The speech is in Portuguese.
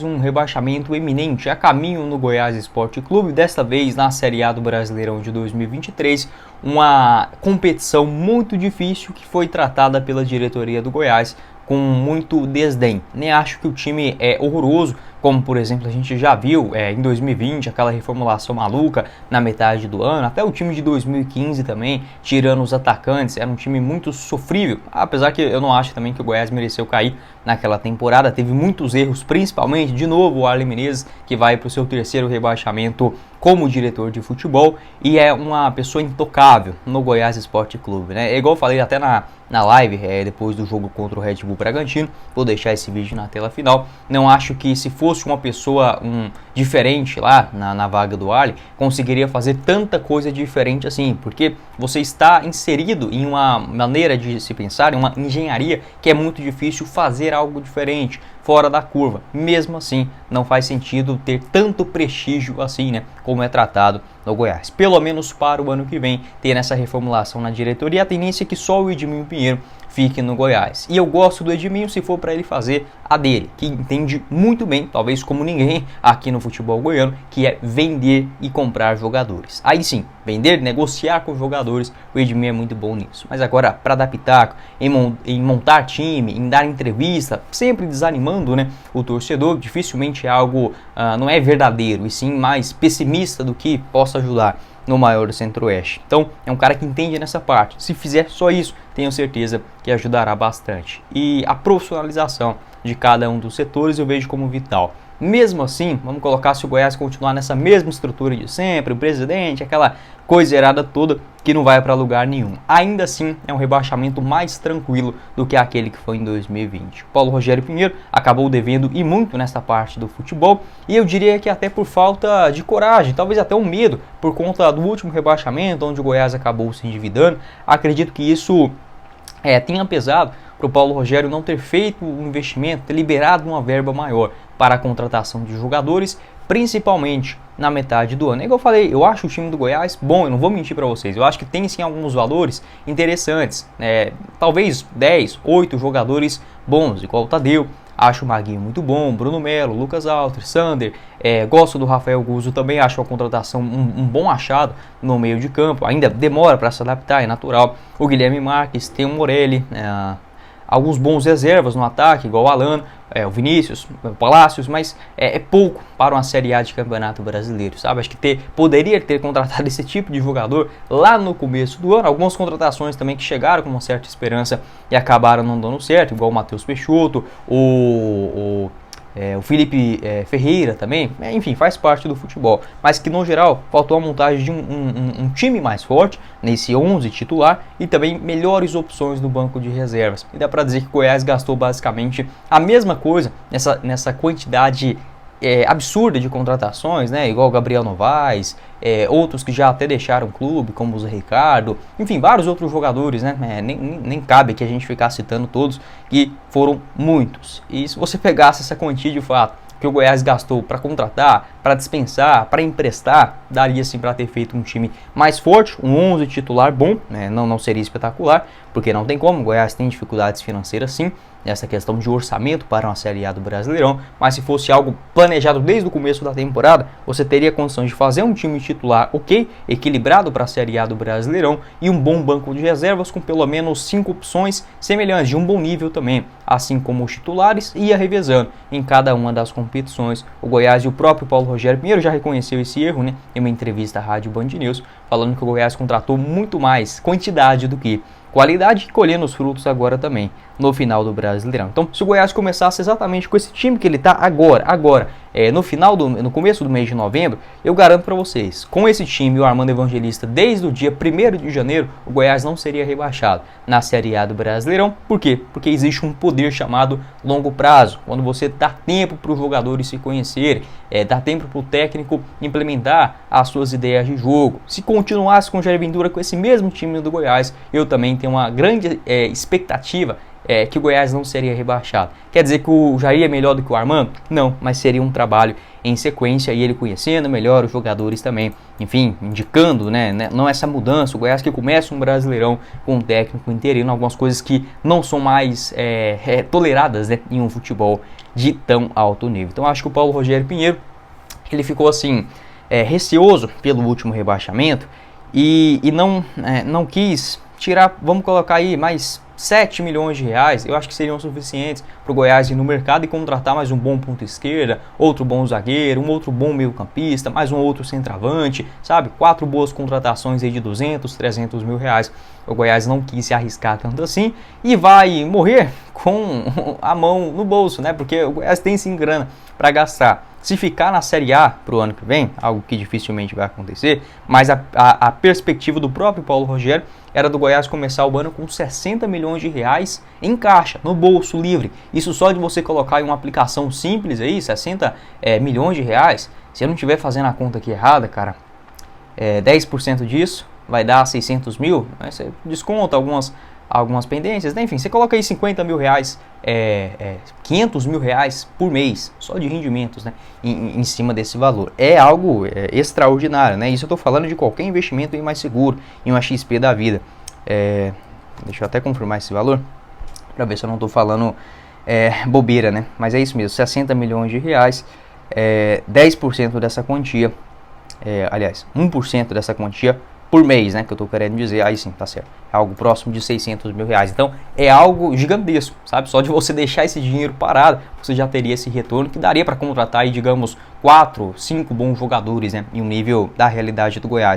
Um rebaixamento eminente a caminho no Goiás Esporte Clube, desta vez na Série A do Brasileirão de 2023, uma competição muito difícil que foi tratada pela diretoria do Goiás com muito desdém. Nem acho que o time é horroroso, como por exemplo a gente já viu em 2020, aquela reformulação maluca na metade do ano, até o time de 2015 também, tirando os atacantes, era um time muito sofrível, apesar que eu não acho também que o Goiás mereceu cair naquela temporada, teve muitos erros, principalmente, de novo, o Arlen Menezes, que vai para o seu terceiro rebaixamento como diretor de futebol, e é uma pessoa intocável no Goiás Esporte Clube, né? É igual eu falei até na live, depois do jogo contra o Red Bull Bragantino, vou deixar esse vídeo na tela final, não acho que se fosse uma pessoa diferente lá na vaga do Arlen, conseguiria fazer tanta coisa diferente assim, porque você está inserido em uma maneira de se pensar, em uma engenharia que é muito difícil fazer algo diferente, fora da curva. Mesmo assim, não faz sentido ter tanto prestígio assim, né, como é tratado no Goiás. Pelo menos para o ano que vem, ter essa reformulação na diretoria, a tendência é que só o Edminho Pinheiro fique no Goiás. E eu gosto do Edminho se for para ele fazer a dele, que entende muito bem, talvez como ninguém aqui no futebol goiano, que é vender e comprar jogadores. Aí sim, vender, negociar com jogadores, o Edminho é muito bom nisso. Mas agora, para dar pitaco, em montar time, em dar entrevista, sempre desanimando, né, o torcedor, dificilmente é algo, não é verdadeiro, e sim mais pessimista do que possa ajudar no maior do Centro-Oeste. Então, é um cara que entende nessa parte. Se fizer só isso, tenho certeza que ajudará bastante. E a profissionalização de cada um dos setores eu vejo como vital. Mesmo assim, vamos colocar, se o Goiás continuar nessa mesma estrutura de sempre, o presidente, aquela coisa errada toda, que não vai para lugar nenhum. Ainda assim, é um rebaixamento mais tranquilo do que aquele que foi em 2020. Paulo Rogério Pinheiro acabou devendo e muito nessa parte do futebol, e eu diria que até por falta de coragem, talvez até um medo, por conta do último rebaixamento, onde o Goiás acabou se endividando. Acredito que isso tenha pesado para o Paulo Rogério não ter feito um investimento, ter liberado uma verba maior para a contratação de jogadores, principalmente na metade do ano. É igual eu falei, eu acho o time do Goiás bom, eu não vou mentir para vocês, eu acho que tem sim alguns valores interessantes, talvez 10, 8 jogadores bons, igual o Tadeu, acho o Maguinho muito bom, Bruno Melo, Lucas Alter, Sander, gosto do Rafael Guzzo também, acho a contratação um bom achado no meio de campo, ainda demora para se adaptar, é natural. O Guilherme Marques, tem o Morelli, alguns bons reservas no ataque, igual o Alan, o Vinícius, o Palácios, mas é pouco para uma Série A de Campeonato Brasileiro, sabe? Acho que poderia ter contratado esse tipo de jogador lá no começo do ano. Algumas contratações também que chegaram com uma certa esperança e acabaram não dando certo, igual o Matheus Peixoto, o Felipe Ferreira também, enfim, faz parte do futebol, mas que no geral faltou a montagem de um time mais forte nesse 11 titular e também melhores opções no banco de reservas. E dá para dizer que o Goiás gastou basicamente a mesma coisa nessa quantidade absurda de contratações, né? Igual o Gabriel Novaes, outros que já até deixaram o clube, como o Zé Ricardo, enfim, vários outros jogadores, né? Nem cabe que a gente ficar citando todos, que foram muitos. E se você pegasse essa quantia de fato que o Goiás gastou para contratar, para dispensar, para emprestar, daria sim para ter feito um time mais forte, um 11 titular bom, né? Não seria espetacular, porque não tem como, o Goiás tem dificuldades financeiras sim, nessa questão de orçamento para uma Série A do Brasileirão, mas se fosse algo planejado desde o começo da temporada, você teria condições de fazer um time titular equilibrado para a Série A do Brasileirão e um bom banco de reservas com pelo menos 5 opções semelhantes, de um bom nível também, assim como os titulares, ia revezando em cada uma das competições. O Goiás e o próprio Paulo Rogério Pinheiro já reconheceu esse erro, né, em uma entrevista à Rádio Band News, falando que o Goiás contratou muito mais quantidade do que qualidade, e colhendo os frutos agora também no final do Brasileirão. Então, se o Goiás começasse exatamente com esse time que ele está agora, no começo do mês de novembro, eu garanto para vocês, com esse time e o Armando Evangelista desde o dia 1º de janeiro, o Goiás não seria rebaixado na Série A do Brasileirão. Por quê? Porque existe um poder chamado longo prazo, quando você dá tempo para os jogadores se conhecerem, dá tempo para o técnico implementar as suas ideias de jogo. Se continuasse com o Jair Ventura com esse mesmo time do Goiás, eu também tenho uma grande expectativa que o Goiás não seria rebaixado. Quer dizer que o Jair é melhor do que o Armando? Não, mas seria um trabalho em sequência e ele conhecendo melhor os jogadores também, enfim, indicando, né, não essa mudança, o Goiás que começa um Brasileirão com um técnico interino, algumas coisas que não são mais toleradas, né, em um futebol de tão alto nível. Então acho que o Paulo Rogério Pinheiro, ele ficou assim, receoso pelo último rebaixamento e não quis tirar, vamos colocar aí mais 7 milhões de reais, eu acho que seriam suficientes para o Goiás ir no mercado e contratar mais um bom ponto esquerda, outro bom zagueiro, um outro bom meio campista, mais um outro centroavante, sabe? 4 boas contratações aí de 200, 300 mil reais. O Goiás não quis se arriscar tanto assim e vai morrer com a mão no bolso, né? Porque o Goiás tem sim grana para gastar. Se ficar na Série A para o ano que vem, algo que dificilmente vai acontecer, mas a perspectiva do próprio Paulo Rogério era do Goiás começar o ano com 60 milhões de reais em caixa, no bolso livre. Isso só de você colocar em uma aplicação simples aí, 60 milhões de reais. Se eu não estiver fazendo a conta aqui errada, cara, 10% disso vai dar 600 mil. Né? Você desconta algumas pendências, né? Enfim, você coloca aí 50 mil reais, 500 mil reais por mês, só de rendimentos, né? Em cima desse valor. É algo extraordinário, né? Isso eu estou falando de qualquer investimento em mais seguro, em uma XP da vida. Deixa eu até confirmar esse valor, para ver se eu não estou falando bobeira, né? Mas é isso mesmo, 60 milhões de reais, 10% dessa quantia, aliás, 1% dessa quantia por mês, né, que eu tô querendo dizer, aí sim, tá certo, é algo próximo de 600 mil reais, então é algo gigantesco, sabe, só de você deixar esse dinheiro parado, você já teria esse retorno que daria para contratar aí, digamos, 4, 5 bons jogadores, né, em um nível da realidade do Goiás.